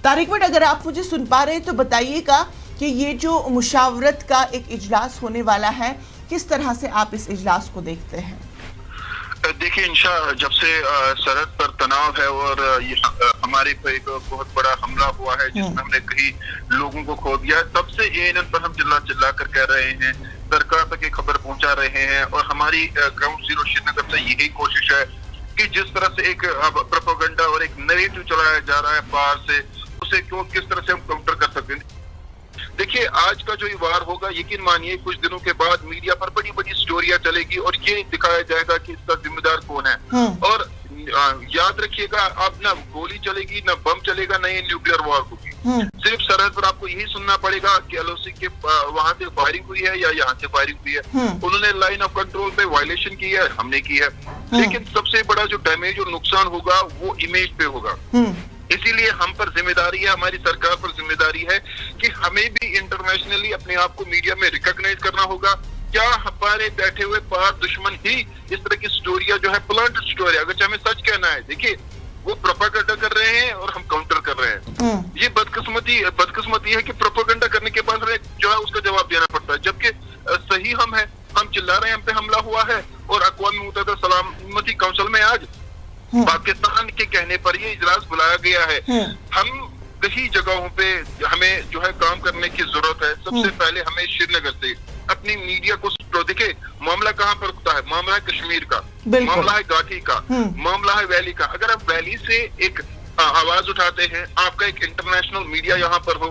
तारिक भट्ट, अगर आप मुझे सुन पा रहे हैं तो बताइएगा कि ये जो मुशावरत का एक इजलास होने वाला है, किस तरह से आप इस इजलास को देखते हैं? देखिए, जब से सरहद पर तनाव है और हमारे पर एक बहुत बड़ा हमला हुआ है जिसमें हमने कई लोगों को खो दिया, तब से एएनएन पर हम चिल्ला कर कह रहे हैं, सरकार तक ये खबर पहुंचा रहे हैं और हमारी ग्राउंड जीरो श्रीनगर से यही कोशिश है कि जिस तरह से एक प्रोपेगेंडा और एक नैरेटिव चलाया जा रहा है बाहर से, उसे किस तरह से हम काउंटर कर सकते हैं। देखिए, आज का जो ये वार होगा, यकीन मानिए कुछ दिनों के बाद मीडिया पर बड़ी बड़ी स्टोरियां चलेगी और ये दिखाया जाएगा कि इसका जिम्मेदार कौन है। और याद रखिएगा, अब ना गोली चलेगी, ना बम चलेगा, ना ये न्यूक्लियर वॉर होगी। सिर्फ सरहद पर आपको यही सुनना पड़ेगा कि एलओसी के वहां से फायरिंग हुई है या यहाँ से फायरिंग हुई है। उन्होंने लाइन ऑफ कंट्रोल पे वायलेशन की है, हमने की है, लेकिन सबसे बड़ा जो डैमेज और नुकसान होगा वो इमेज पे होगा। इसीलिए हम पर जिम्मेदारी है, हमारी सरकार पर जिम्मेदारी है कि हमें भी इंटरनेशनली अपने आप को मीडिया में रिकॉग्नाइज करना होगा। क्या हमारे बैठे हुए पार दुश्मन ही इस तरह की स्टोरिया जो है, प्लांटेड स्टोरी, अगर हमें सच कहना है, देखिए वो प्रोपेगेंडा कर रहे हैं और हम काउंटर कर रहे हैं। ये बदकिस्मती है कि प्रोपेगेंडा करने के बाद हमें जो है उसका जवाब देना पड़ता है, जबकि सही हम है, हम चिल्ला रहे हैं हम पे हमला हुआ है और अक़वाम मुत्तहिदा सलामती काउंसिल में आज पाकिस्तान के कहने पर ये इजलास बुलाया गया है। हम कई जगहों पे हमें जो है काम करने की जरूरत है। सबसे पहले हमें श्रीनगर से अपनी मीडिया को देखे, मामला कहाँ पर उठता है, मामला है कश्मीर का, मामला है घाटी का, मामला है वैली का। अगर आप वैली से एक आवाज उठाते हैं, आपका एक इंटरनेशनल मीडिया यहाँ पर हो,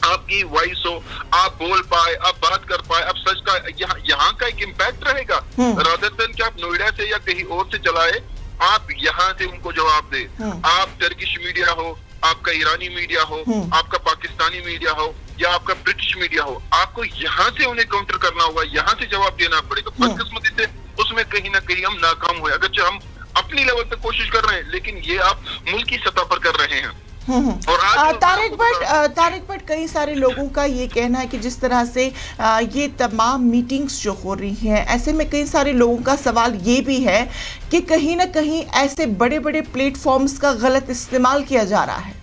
आपकी वॉइस हो, आप बोल पाए, आप बात कर पाए, आप सच का यहाँ का एक इम्पैक्ट रहेगा, रादर देन कि आप नोएडा से या कहीं और से चलाए, आप यहाँ से उनको जवाब दे। आप टर्किश मीडिया हो, आपका ईरानी मीडिया हो, आपका पाकिस्तानी मीडिया हो या आपका ब्रिटिश मीडिया हो, आपको यहाँ से उन्हें काउंटर करना होगा, यहाँ से जवाब देना पड़ेगा। बदकिस्मती से उसमें कहीं ना कहीं हम नाकाम हुए। अगर हम अपनी लेवल पे कोशिश कर रहे हैं, लेकिन ये आप मुल्क की सतह पर कर रहे हैं। और तारिक भट्ट, कई सारे लोगों का ये कहना है कि जिस तरह से ये तमाम मीटिंग्स जो हो रही हैं, ऐसे में कई सारे लोगों का सवाल ये भी है कि कहीं ना कहीं ऐसे बड़े बड़े प्लेटफॉर्म्स का गलत इस्तेमाल किया जा रहा है।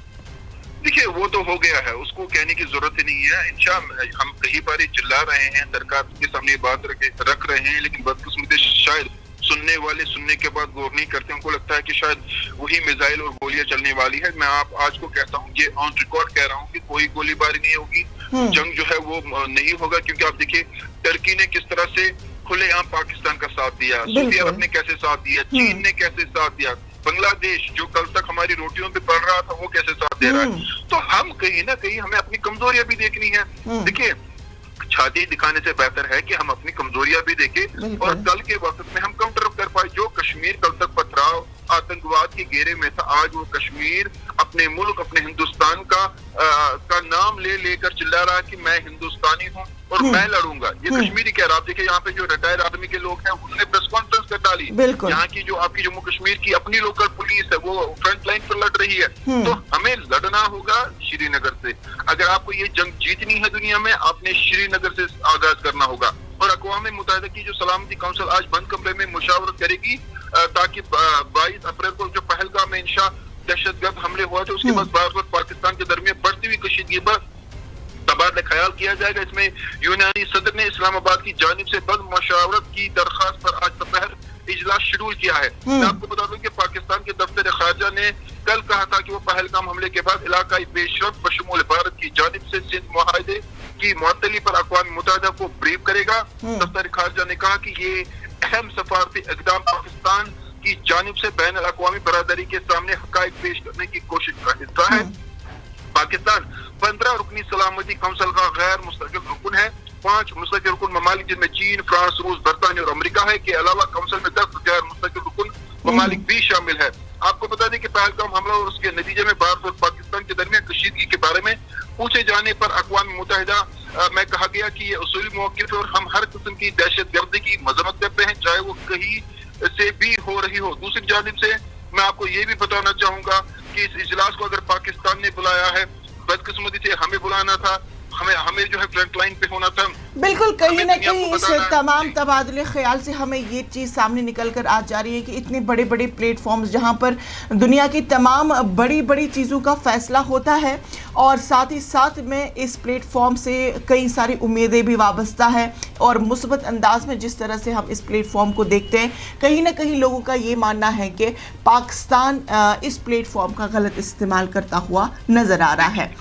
देखिए, वो तो हो गया है, उसको कहने की जरूरत ही नहीं है। इंशाअल्लाह हम कई बार चिल्ला रहे हैं, सरकार के सामने बात रख रहे हैं, लेकिन बदकिस्मती शायद सुनने वाले सुनने के बाद गौर नहीं करते। उनको लगता है कि शायद वही मिसाइल और गोलियां चलने वाली है। मैं आज को कहता हूँ, ये ऑन रिकॉर्ड कह रहा हूँ कि कोई गोलीबारी नहीं होगी, जंग जो है वो नहीं होगा। क्योंकि आप देखिए, टर्की ने किस तरह से खुलेआम पाकिस्तान का साथ दिया, सऊदी अरब ने कैसे साथ दिया, चीन ने कैसे साथ दिया, बांग्लादेश जो कल तक हमारी रोटियों पे पड़ रहा था वो कैसे साथ दे रहा है। तो हम कहीं ना कहीं हमें अपनी कमजोरियां भी देखनी है। देखिए, छाती दिखाने से बेहतर है कि हम अपनी कमजोरियां भी देखें और कल के वक्त में हम काउंटर कर पाए। जो कश्मीर कल तक पथराव आतंकवाद के घेरे में था, आज वो कश्मीर अपने मुल्क, अपने हिंदुस्तान का नाम लेकर चिल्ला रहा है कि मैं हिंदुस्तानी हूँ और मैं लड़ूंगा। ये कश्मीरी कह रहा। देखिए, यहाँ पे जो रिटायर्ड आर्मी के लोग हैं, उन्होंने प्रेस कॉन्फ्रेंस कर डाली। यहाँ की जो आपकी जम्मू कश्मीर की अपनी लोकल पुलिस है, वो फ्रंट लाइन पर लड़ रही है। तो हमें लड़ना होगा श्रीनगर से। अगर आपको ये जंग जीतनी है दुनिया में, आपने श्रीनगर से आगाज करना होगा। और अक़वाम मुत्तहिदा की जो सलामती काउंसिल आज बंद कमरे में मुशावरत करेगी, ताकि 22 अप्रैल को जो पहलगाम में इंशा दहशतगर्द हमले हुआ थे, उसके बाद भारत पाकिस्तान के दरमियान बढ़ती हुई कशीदगी पर तबादला ख्याल किया जाएगा। इसमें यूनानी सदर ने इस्लामाबाद की जानिब से बंद मुशावरत की दरखास्त पर आज दोपहर इजलास शेड्यूल किया है। मैं आपको बता दूं कि पाकिस्तान के दफ्तर खारजा ने कल कहा था कि वो पहलगाम हमले के बाद इलाकाई पेशरफ बशमूल भारत की जानिब से सिंध मुआहदे की मुअत्तली पर अक़वाम मुत्तहिदा को ब्रीफ करेगा। दफ्तर खारजा ने कहा कि ये अहम सफारती इक़दाम पाकिस्तान की जानिब से बैन अल-अक़वामी बरादरी के सामने हक़ाइक़ पेश करने की कोशिश का हिस्सा है। पाकिस्तान 15 रुकनी सलामती काउंसिल का गैर मुस्तकिल रुकन है। 5 मुस्तकिल रुकन ममालिक जिनमें चीन, फ्रांस, रूस, बरतानिया और अमेरिका है के अलावा काउंसिल में 10 गैर मुस्तकिल रुकन ममालिक भी शामिल है। आपको बता दें कि पहलगाम हमला और उसके नतीजे में भारत और पाकिस्तान के दरमियान कशीदगी के बारे में पूछे जाने पर अक़वाम मुत्तहिदा में कहा गया कि ये उसूली मौक़िफ़ है और हम हर किस्म की दहशतगर्दी की मज़म्मत करते हैं, चाहे वो कहीं से भी हो रही हो। दूसरी जानिब से मैं आपको ये भी बताना चाहूंगा कि इस इजलास को अगर पाकिस्तान ने बुलाया है, बदकिस्मती से हमें बुलाना था। हमें हमें जो है फ्रंट लाइन पे होना था। बिल्कुल, कहीं हमें ना दुनिया कहीं को इस बताना है। तमाम जी। तबादले ख्याल से हमें ये चीज़ सामने निकल कर आ जा रही है कि इतने बड़े बड़े प्लेटफॉर्म्स जहां पर दुनिया की तमाम बड़ी बड़ी चीज़ों का फैसला होता है, और साथ ही साथ में इस प्लेटफॉर्म से कई सारी उम्मीदें भी वाबस्ता है, और मुस्बत अंदाज में जिस तरह से हम इस प्लेटफॉर्म को देखते हैं, कहीं ना कहीं लोगों का ये मानना है कि पाकिस्तान इस प्लेटफॉर्म का गलत इस्तेमाल करता हुआ नज़र आ रहा है।